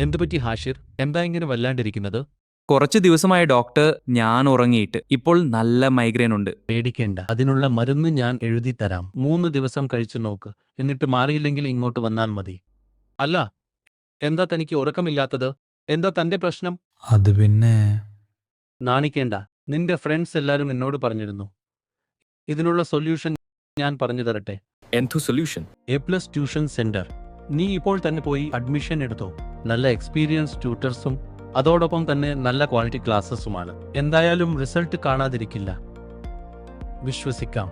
എന്തുപറ്റി ഹാഷിർ? എന്താ ഇങ്ങനെ വല്ലാണ്ടിരിക്കുന്നത്? കുറച്ച് ദിവസമായ ഡോക്ടർ, ഞാൻ ഉറങ്ങിയിട്ട് ഇപ്പോൾ നല്ല മൈഗ്രെയിൻ ഉണ്ട്. പേടിക്കേണ്ട, അതിനുള്ള മരുന്ന് ഞാൻ എഴുതി തരാം. 3 ദിവസം കഴിച്ചു നോക്ക്. എന്നിട്ട് മാറിയില്ലെങ്കിൽ ഇങ്ങോട്ട് വന്നാൽ മതി. അല്ല, എന്താ തനിക്ക് ഉറക്കമില്ലാത്തത്? എന്താ തന്റെ പ്രശ്നം? അത് പിന്നെ നാണിക്കേണ്ട, നിന്റെ ഫ്രണ്ട്സ് എല്ലാരും എന്നോട് പറഞ്ഞിരുന്നു. ഇതിനുള്ള സൊല്യൂഷൻ ഞാൻ പറഞ്ഞു തരട്ടെ. എന്തു സൊല്യൂഷൻ? A+ tuition centre. നീ ഇപ്പോൾ തന്നെ പോയി അഡ്മിഷൻ എടുത്തോ. നല്ല എക്സ്പീരിയൻസ് ട്യൂട്ടേഴ്സും അതോടൊപ്പം തന്നെ നല്ല ക്വാളിറ്റി ക്ലാസ്സസുമാണ്. എന്തായാലും റിസൾട്ട് കാണാതിരിക്കില്ല. വിശ്വസിക്കാം.